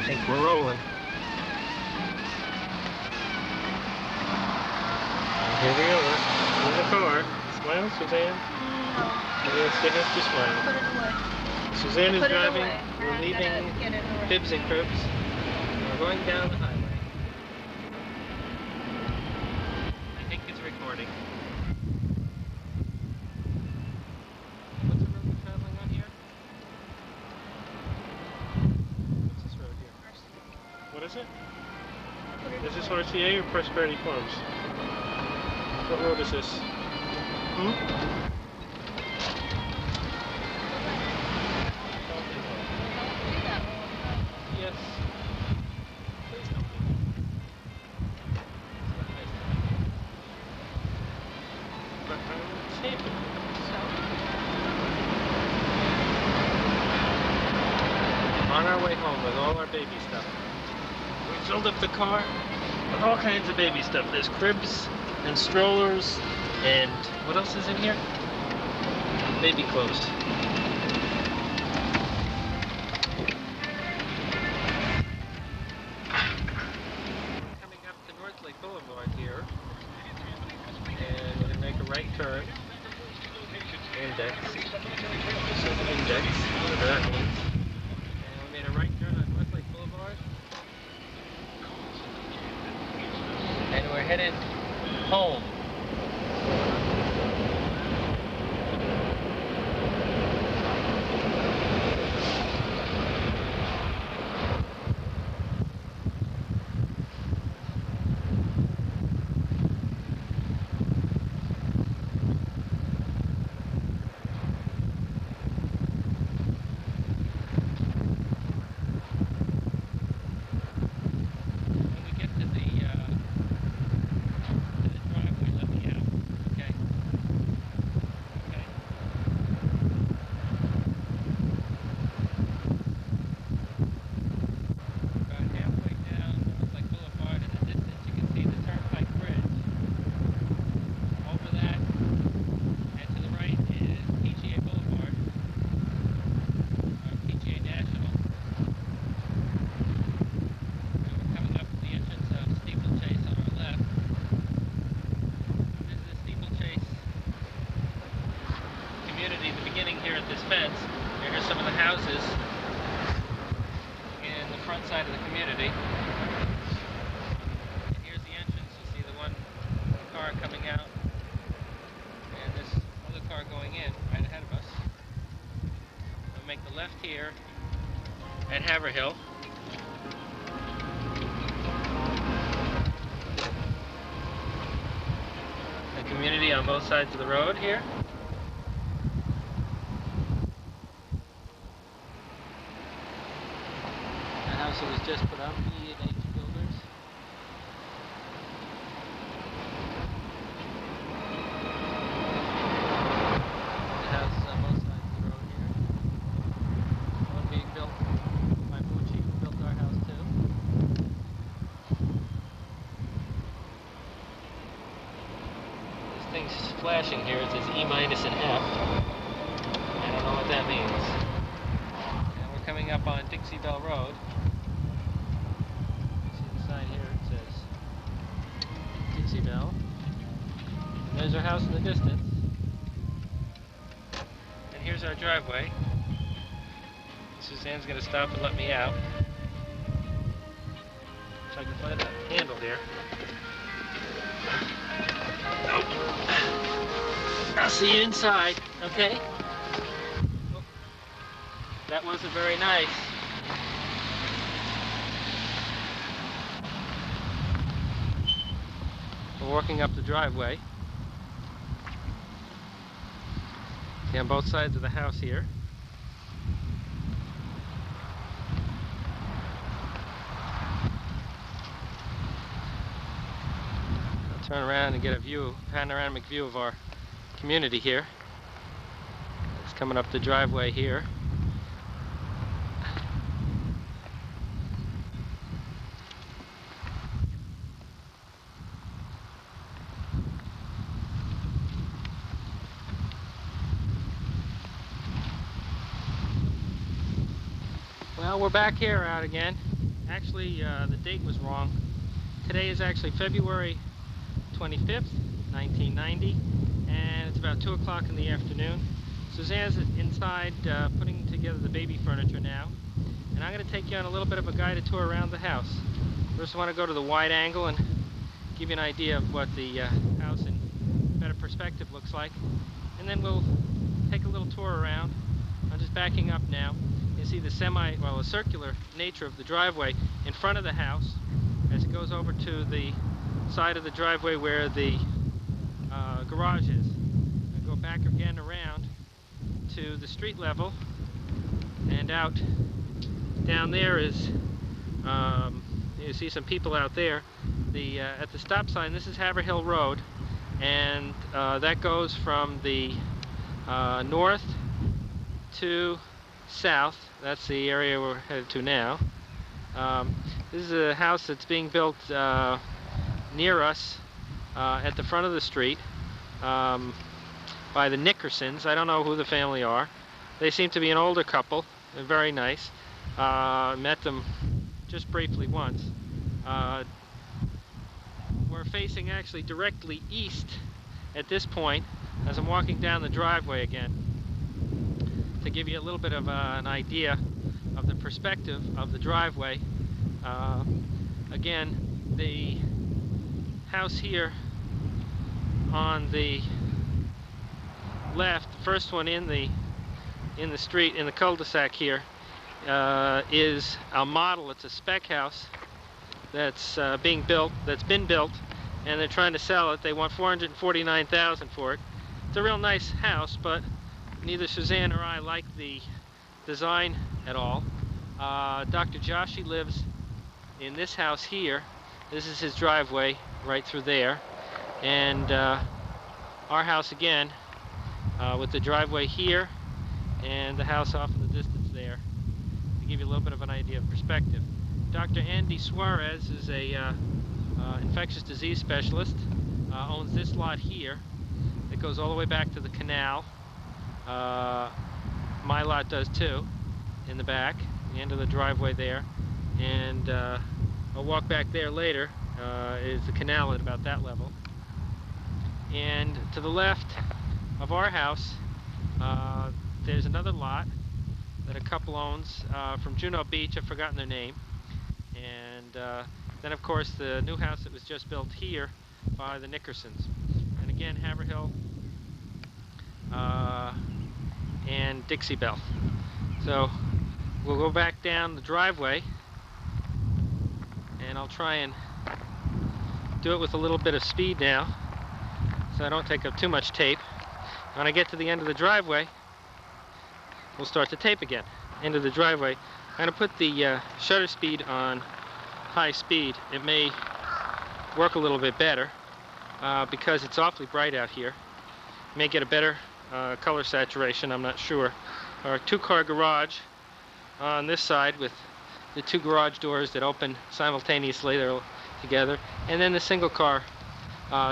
think we're rolling. Here we are, in the car. Smile, Suzanne. No. Yes, you have to smile. Put it away. Suzanne is Put it driving. away. We're I'm leaving gonna get it away. Bibs and Cribs. We're going down the highway. I think it's recording. What's the road we're traveling on here? What's this road here? What is it? Is this RCA or Prosperity Farms? What road is this? Hmm? Yes. Please don't do that. But I would save it. On our way home with all our baby stuff. We filled up the car with all kinds of baby stuff. There's cribs and strollers and what else is in here? Baby clothes. Coming up to Northlake Boulevard here, and we're going to make a right turn. Index. So index, whatever that means. And we made a right turn on Northlake Boulevard. And we're headed home. The beginning here at this fence. Here's some of the houses in the front side of the community. And here's the entrance. You see the one car coming out and this other car going in right ahead of us. We'll make the left here at Haverhill. The community on both sides of the road here. So it was just put up, E&H Builders. The houses on both sides of the road here. One being built by Bucci, who built our house too. This thing's flashing here, it says E- and F. I don't know what that means. And we're coming up on Dixie Belle Road. Dixie Belle. And there's our house in the distance. And here's our driveway. Suzanne's going to stop and let me out. So I can find that handle here. Oh. I'll see you inside, okay? Oh. That wasn't very nice. We're walking up the driveway. See, on both sides of the house here. I'll turn around and get a panoramic view of our community here. It's coming up the driveway here. Well, we're back here out again. Actually, the date was wrong. Today is actually February 25th, 1990, and it's about 2 o'clock in the afternoon. Suzanne's inside putting together the baby furniture now, and I'm going to take you on a little bit of a guided tour around the house. First I want to go to the wide angle and give you an idea of what the house in better perspective looks like, and then we'll take a little tour around. I'm just backing up now. You see the a circular nature of the driveway in front of the house as it goes over to the side of the driveway where the garage is. I go back again around to the street level, and out down there is you see some people out there. At the stop sign, this is Haverhill Road, and that goes from the north to south. That's the area we're headed to now. This is a house that's being built near us at the front of the street by the Nickersons. I don't know who the family are. They seem to be an older couple. They're very nice. Met them just briefly once. We're facing actually directly east at this point as I'm walking down the driveway again, to give you a little bit of an idea of the perspective of the driveway. Again, the house here on the left, the first one in the street, in the cul-de-sac here, is a model. It's a spec house that's been built, and they're trying to sell it. They want $449,000 for it. It's a real nice house, but neither Suzanne or I like the design at all. Dr. Joshi lives in this house here. This is his driveway right through there, and our house again with the driveway here and the house off in the distance there, to give you a little bit of an idea of perspective. Dr. Andy Suarez is a infectious disease specialist, owns this lot here. It goes all the way back to the canal. My lot does too, in the back, the end of the driveway there, and I'll walk back there later. Is the canal at about that level. And to the left of our house, there's another lot that a couple owns from Juno Beach. I've forgotten their name. And then of course the new house that was just built here by the Nickersons. And again, Haverhill and Dixie Belle. So we'll go back down the driveway, and I'll try and do it with a little bit of speed now so I don't take up too much tape. When I get to the end of the driveway, we'll start the tape again. End of the driveway. I'm going to put the shutter speed on high speed. It may work a little bit better because it's awfully bright out here. May get a better color saturation, I'm not sure. Our two-car garage on this side with the two garage doors that open simultaneously, they're together, and then the single car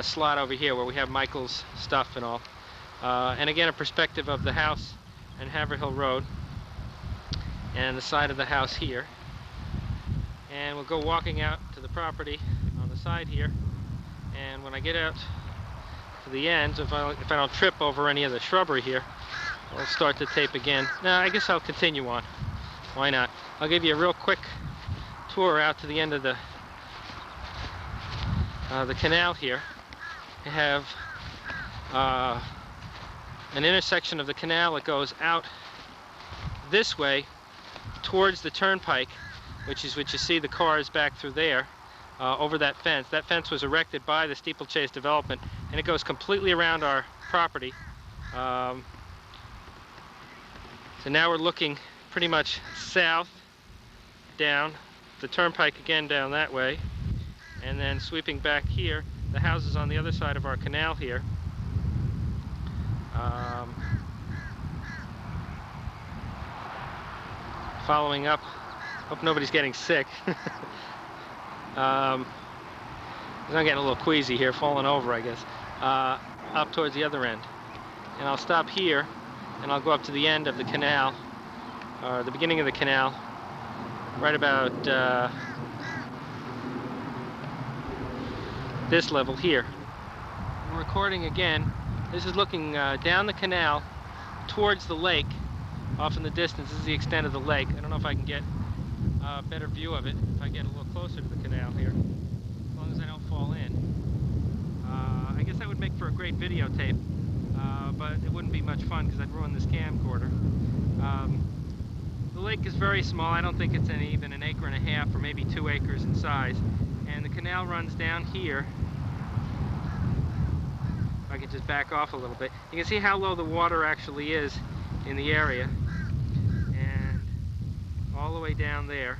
slot over here where we have Michael's stuff and all. And again, a perspective of the house and Haverhill Road and the side of the house here. And we'll go walking out to the property on the side here, and when I get out to the end, if I don't trip over any of the shrubbery here, I'll start the tape again. Now I guess I'll continue on. Why not? I'll give you a real quick tour out to the end of the canal here. We have an intersection of the canal that goes out this way towards the turnpike, which is what you see the cars back through there, over that fence. That fence was erected by the Steeplechase Development, and it goes completely around our property. So now we're looking pretty much south down the turnpike again down that way, and then sweeping back here. The house is on the other side of our canal here. Following up, hope nobody's getting sick. I'm getting a little queasy here, falling over I guess, up towards the other end. And I'll stop here and I'll go up to the end of the canal, or the beginning of the canal, right about this level here. I'm recording again. This is looking down the canal towards the lake off in the distance. This is the extent of the lake. I don't know if I can get a better view of it if I get a little closer to the canal here, as long as I don't fall in. I guess that would make for a great videotape, but it wouldn't be much fun because I'd ruin this camcorder. The lake is very small. I don't think it's even an acre and a half or maybe 2 acres in size. And the canal runs down here. If I could just back off a little bit. You can see how low the water actually is in the area. And all the way down there.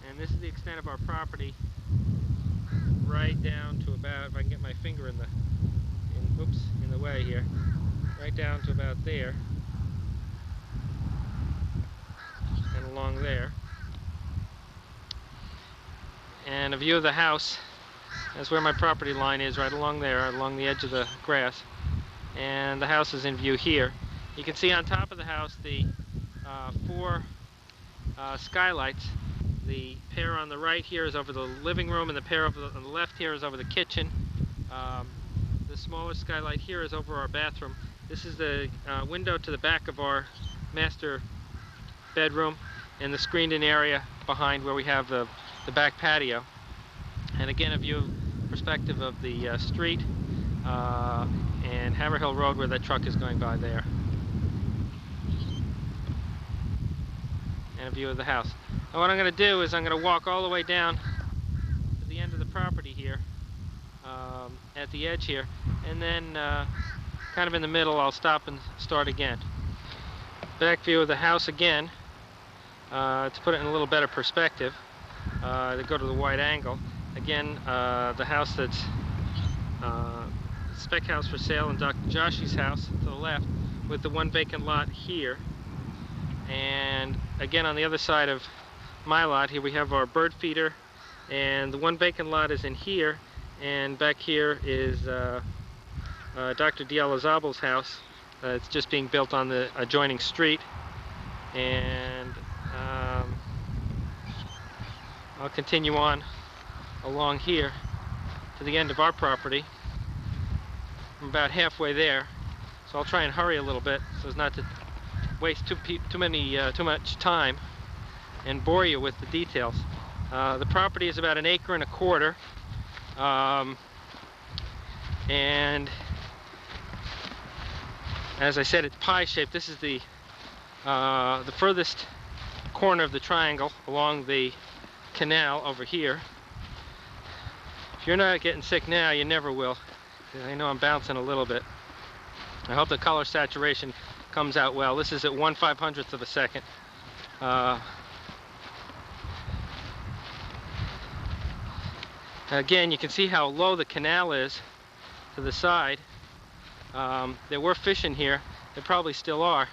And this is the extent of our property, right down to about, if I can get my finger in the way here, right down to about there and along there. And a view of the house. That's where my property line is, right along there, along the edge of the grass. And the house is in view here. You can see on top of the house the 4 skylights. The pair on the right here is over the living room, and the pair on the left here is over the kitchen. The smaller skylight here is over our bathroom. This is the window to the back of our master bedroom, and the screened-in area behind where we have the back patio. And again, a view perspective of the street and Hammer Hill Road, where that truck is going by there. And a view of the house. And what I'm going to do is I'm going to walk all the way down to the end of the property here, at the edge here, and then kind of in the middle I'll stop and start again. Back view of the house again, to put it in a little better perspective, to go to the wide angle. Again, the house that's spec house for sale, and Dr. Joshi's house to the left, with the 1 vacant lot here. And again, on the other side of my lot here we have our bird feeder, and the 1 vacant lot is in here, and back here is Dr. Dialazabel's house. It's just being built on the adjoining street. And I'll continue on along here to the end of our property. I'm about halfway there, so I'll try and hurry a little bit so as not to waste too much time and bore you with the details. The property is about 1.25 acres, and as I said, it's pie-shaped. This is the furthest corner of the triangle along the canal over here. If you're not getting sick now, you never will. I know I'm bouncing a little bit. I hope the color saturation comes out well. This is at 1/500th of a second. Again, you can see how low the canal is to the side. There were fish in here. There probably still are,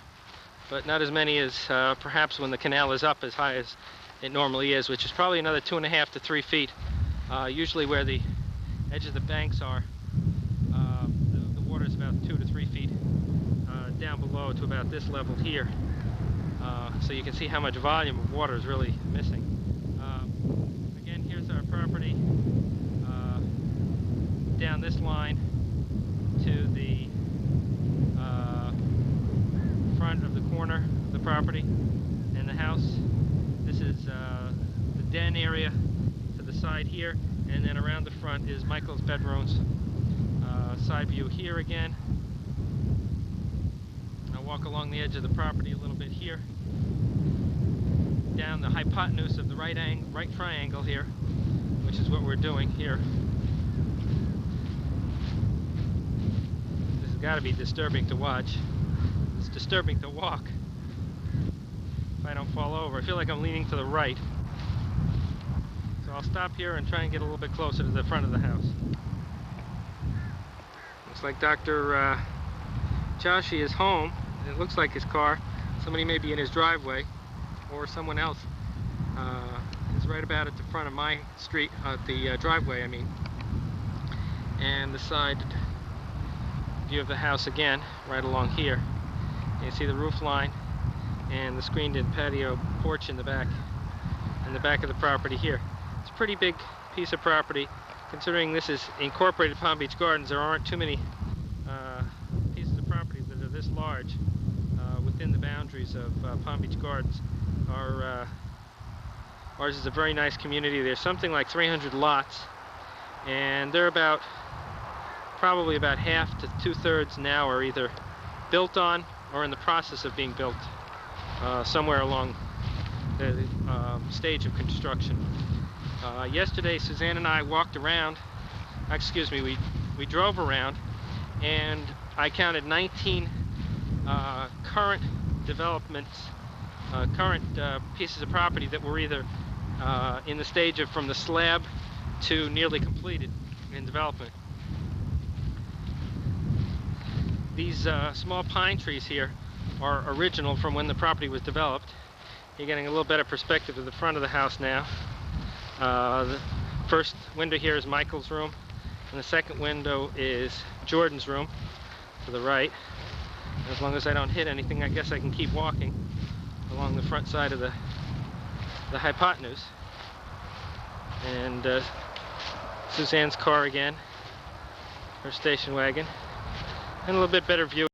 but not as many as perhaps when the canal is up as high as it normally is, which is probably another 2.5 to 3 feet. Usually where the edge of the banks are, the water is about 2 to 3 feet down below to about this level here. So you can see how much volume of water is really missing. Again, here's our property down this line to the front of the corner of the property and the house. This is the den area to the side here, and then around the front is Michael's bedrooms. Side view here again. I'll walk along the edge of the property a little bit here, down the hypotenuse of the right triangle here, which is what we're doing here. This has got to be disturbing to watch. It's disturbing to walk if I don't fall over. I feel like I'm leaning to the right. So I'll stop here and try and get a little bit closer to the front of the house. Looks like Dr. Joshi is home. It looks like his car. Somebody may be in his driveway, or someone else is right about at the front of my street, the driveway I mean. And the side view of the house again, right along here. You see the roof line and the screened-in patio porch in the back of the property here. It's a pretty big piece of property. Considering this is incorporated Palm Beach Gardens, there aren't too many pieces of property that are this large within the boundaries of Palm Beach Gardens. Ours is a very nice community. There's something like 300 lots, and they're probably about half to two-thirds now are either built on or in the process of being built somewhere along the stage of construction. Yesterday, Suzanne and I walked around, excuse me, we drove around, and I counted 19 current developments, current pieces of property that were either in the stage of from the slab to nearly completed in development. These small pine trees here are original from when the property was developed. You're getting a little better perspective of the front of the house now. The first window here is Michael's room, and the second window is Jordan's room to the right. And as long as I don't hit anything, I guess I can keep walking along the front side of the hypotenuse. And Suzanne's car again, her station wagon, and a little bit better view